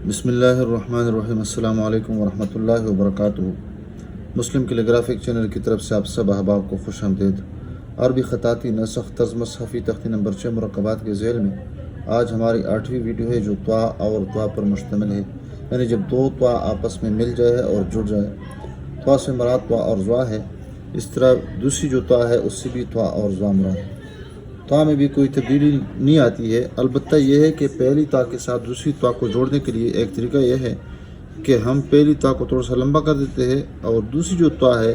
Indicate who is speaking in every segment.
Speaker 1: बिस्मिल्लाहिर्रहमानिर्रहीम। अस्सलामु अलैकुम वरहमतुल्लाहि वबरकातुहू। मुस्लिम कैलीग्राफिक चैनल की तरफ से आप सब अहबाब को खुश आमदीद। अरबी ख़ताती नसख़ तर्ज़ मसहफ़ी तख्ती नंबर 6 मुरक्कबात के ज़ैल में आज हमारी 8वीं वीडियो है जो त्वा और त्वा पर मुश्तमिल है, यानी जब दो त्वा आपस में मिल जाए और जुड़ जाए। त्वा से मुराद त्वा और ज़्वा है। इस तरह दूसरी जो त्वा है उससे भी त्वा और ज़्वा मुराद है। त्वा में भी कोई तब्दीली नहीं आती है, अलबत्ता यह है कि पहली त्वा के साथ दूसरी त्वा को जोड़ने के लिए एक तरीका यह है कि हम पहली त्वा को थोड़ा सा लंबा कर देते हैं और दूसरी जो त्वा है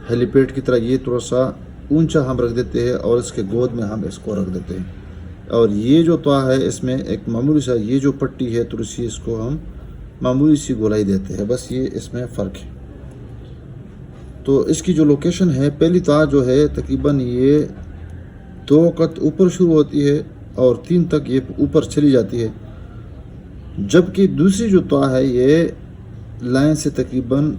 Speaker 1: हेलीपैड की तरह ये थोड़ा सा ऊंचा हम रख देते हैं और इसके गोद में हम इसको रख देते हैं। और ये जो त्वा है इसमें एक मामूली सा ये जो पट्टी है थोड़ी सी इसको हम मामूली सी गोलाई देते हैं, बस ये इसमें फ़र्क है। तो इसकी जो लोकेशन है, पहली त्वा जो है तकरीबन ये 2 कत ऊपर शुरू होती है और 3 तक ये ऊपर चली जाती है, जबकि दूसरी जो त्वा है ये लाइन से तकरीबन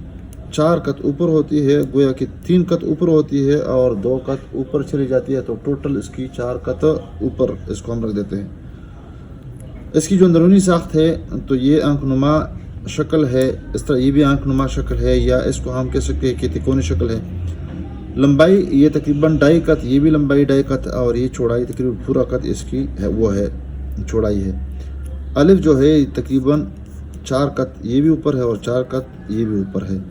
Speaker 1: 4 कत ऊपर होती है, गोया कि 3 कत ऊपर होती है और 2 कत ऊपर चली जाती है। तो टोटल इसकी 4 कत ऊपर इसको हम रख देते हैं। इसकी जो अंदरूनी साख्त है तो ये आंखनुमा शक्ल है, इस तरह ये भी आंखनुमा शक्ल है, या इसको हम कह सकते हैं कि तिकोनी शक्ल है। लंबाई ये तकरीबन 2.5 कत, ये भी लंबाई 2.5 कत और ये चौड़ाई तकरीबन पूरा कत इसकी है, वो है चौड़ाई है। अलिफ जो है तकरीबन 4 कत ये भी ऊपर है और 4 कत ये भी ऊपर है।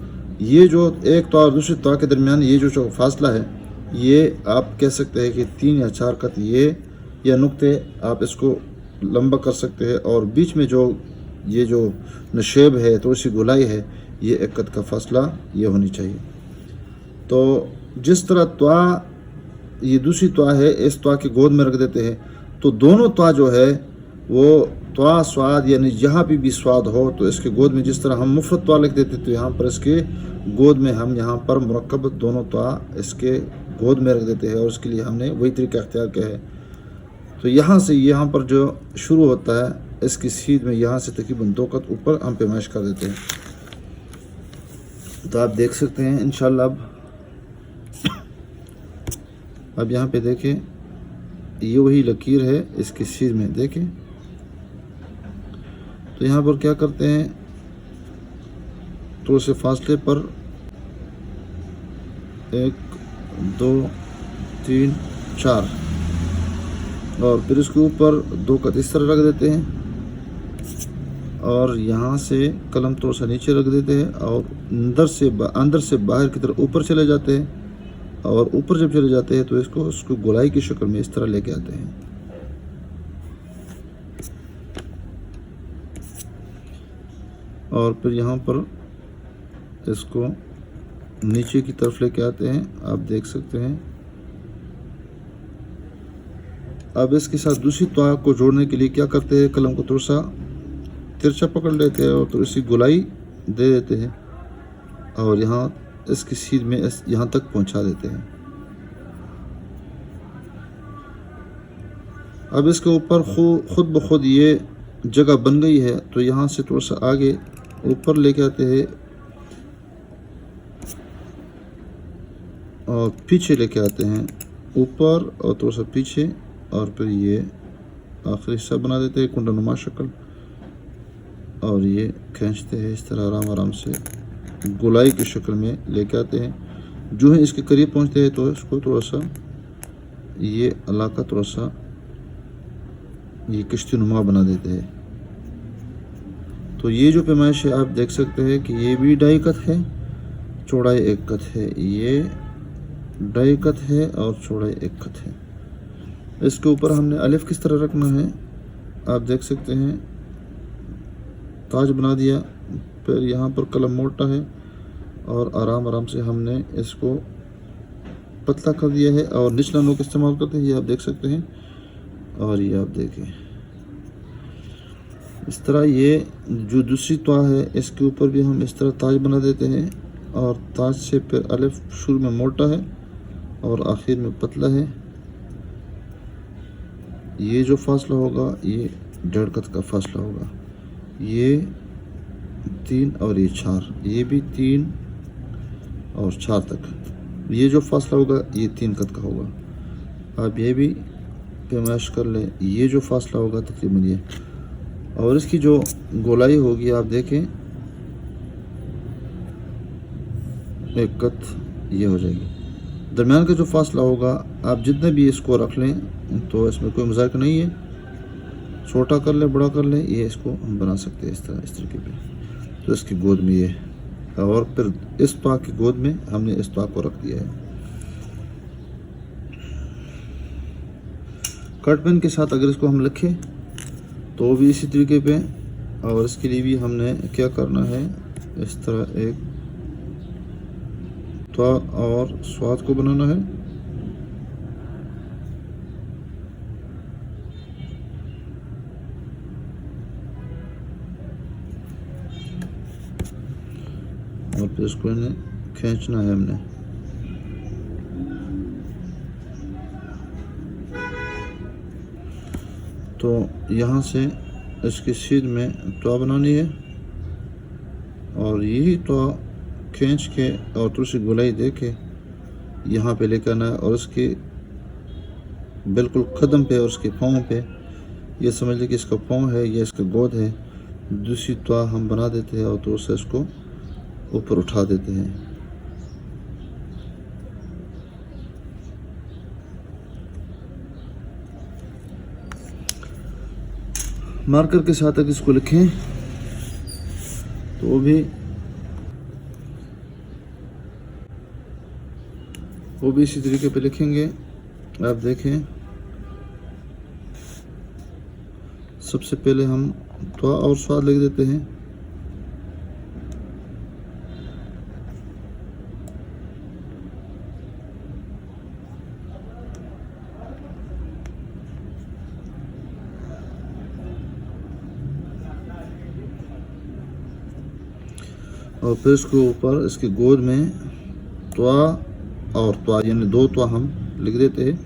Speaker 1: ये जो एक त्वा और दूसरी त्वा के दरमियान ये जो फासला है ये आप कह सकते हैं कि 3 या 4 कत ये या नुक्ते आप इसको लंबा कर सकते हैं। और बीच में जो ये जो नशेब है थोड़ी सी गोलाई है, ये 1 कत का फासला ये होनी चाहिए। तो जिस तरह त्वा ये दूसरी त्वा है इस त्वा की गोद में रख देते हैं, तो दोनों त्वा जो है वो त्वा स्वाद, यानी जहाँ भी स्वाद हो तो इसके गोद में जिस तरह हम मुफरत त्वा लिख देते तो यहाँ पर इसके गोद में हम यहाँ पर मुरक्कब दोनों त्वा इसके गोद में रख देते हैं, और उसके लिए हमने वही तरीका अख्तियार किया है। तो यहाँ से यहाँ पर जो शुरू होता है इसकी सीध में यहाँ से तकरीबन 2 कत ऊपर हम पैमाइश कर देते हैं। तो आप देख सकते हैं इंशाल्लाह। अब यहाँ पे देखें ये वही लकीर है इसके सिर में, देखें। तो यहाँ पर क्या करते हैं, थोड़े से फासले पर 1 2 3 4 और फिर इसके ऊपर 2 कत इस तरह रख देते हैं और यहाँ से कलम थोड़ा सा नीचे रख देते हैं और अंदर से बाहर की तरफ ऊपर चले जाते हैं। और ऊपर जब चले जाते हैं तो उसको गोलाई की शक्ल में इस तरह लेके आते हैं। और फिर यहाँ पर इसको नीचे की तरफ लेके आते हैं, आप देख सकते हैं। अब इसके साथ दूसरी त्वा को जोड़ने के लिए क्या करते हैं, कलम को थोड़ा सा तिरछा पकड़ लेते हैं और थोड़ी सी गोलाई दे देते हैं और यहाँ इसकी सीध में यहाँ तक पहुँचा देते हैं। अब इसके ऊपर खुद ब खुद ये जगह बन गई है, तो यहाँ से थोड़ा सा आगे ऊपर लेके आते हैं और पीछे लेके आते हैं, ऊपर और थोड़ा सा पीछे, और फिर ये आखिरी हिस्सा बना देते हैं कुंडनुमा शक्ल और ये खींचते हैं इस तरह आराम आराम से गोलाई की शक्ल में लेके आते हैं। जो है इसके करीब पहुंचते हैं तो इसको थोड़ा सा ये इलाका थोड़ा सा ये किश्ती नुमा बना देते हैं। तो ये जो पैमाइश है आप देख सकते हैं कि ये भी 2.5 कत है, चौड़ाई 1 कत है, ये 2.5 कत है और चौड़ाई 1 कत है। इसके ऊपर हमने अलिफ किस तरह रखना है आप देख सकते हैं, ताज बना दिया, फिर यहाँ पर कलम मोटा है और आराम आराम से हमने इसको पतला कर दिया है और निचला नोक इस्तेमाल करते हैं, ये आप देख सकते हैं। और ये आप देखें इस तरह ये जो दूसरी त्वा है इसके ऊपर भी हम इस तरह ताज बना देते हैं और ताज से फिर अलिफ शुरू में मोटा है और आखिर में पतला है। ये जो फासला होगा ये 1.5 कत का फासला होगा, ये 3 और ये 4, ये भी 3 और 4 तक ये जो फासला होगा ये 3 कत का होगा। अब ये भी पैमाइश कर लें, ये जो फासला होगा तकरीबन ये, और इसकी जो गोलाई होगी आप देखें, एक कत ये हो जाएगी। दरमियान का जो फासला होगा आप जितने भी इसको रख लें तो इसमें कोई मजाक नहीं है, छोटा कर ले बड़ा कर ले, ये इसको हम बना सकते हैं इस तरीके पे। तो इसकी गोद में ये, और फिर इस तवा की गोद में हमने इस तवा को रख दिया है। कट पेन के साथ अगर इसको हम लिखें तो भी इसी तरीके पे, और इसके लिए भी हमने क्या करना है, इस तरह एक तवा और स्वाद को बनाना है। और फिर इसको इन्हें खींचना है हमने। तो यहाँ से इसकी सीध में तवा बनानी है, और यही तवा खींच के और थोड़ी सी गोलाई दे के यहाँ पे लेकर आना है, और उसके बिल्कुल कदम पे और उसके पाँव पे, ये समझ लें कि इसका पाँव है, ये इसका गोद है। दूसरी तवा हम बना देते हैं और तो उससे इसको ऊपर उठा देते हैं। मार्कर के साथ अगर इसको लिखें तो वो भी इसी तरीके पे लिखेंगे। आप देखें, सबसे पहले हम तवा और स्वाद लिख देते हैं। और फिर इसके ऊपर इसके गोद में तवा और तवा, यानी दो तवा हम लिख देते हैं।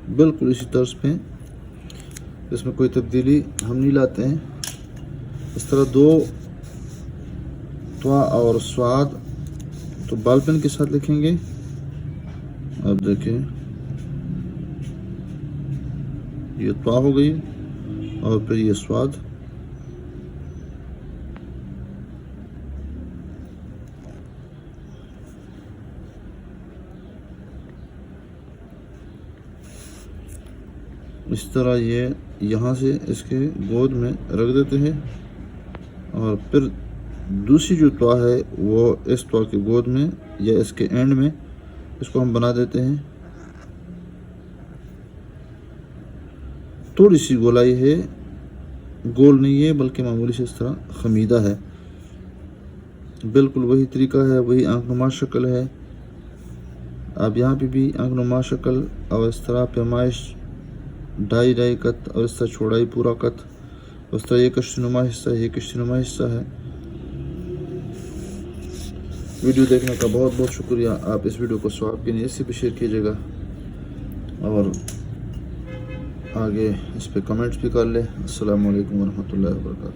Speaker 1: बिल्कुल इसी तर्ज पे, इसमें कोई तब्दीली हम नहीं लाते हैं। इस तरह दो तवा और स्वाद तो बॉल पेन के साथ लिखेंगे। अब देखें, ये तवा हो गई और फिर ये स्वाद। इस तरह ये यहाँ से इसके गोद में रख देते हैं, और फिर दूसरी जो तवा है वो इस तवा की गोद में या इसके एंड में इसको हम बना देते हैं। थोड़ी सी गोलाई है, गोल नहीं है बल्कि मामूली से इस तरह खमीदा है। बिल्कुल वही तरीका है, वही आंखनुमा शक्ल है। आप यहाँ पे भी आंखनुमा शक्ल और इस तरह पैमाइश ढाई कत और इस तरह चौड़ाई पूरा कत, उस तरह ये कश्तीनुमा हिस्सा है, ये कश्तीनुमा हिस्सा है। वीडियो देखने का बहुत बहुत शुक्रिया। आप इस वीडियो को स्वाब के नीयत से भी शेयर कीजिएगा, और आगे इस पे कमेंट्स भी कर लें। अस्सलामु अलैकुम वरहमतुल्लाहि वबरकातुहू।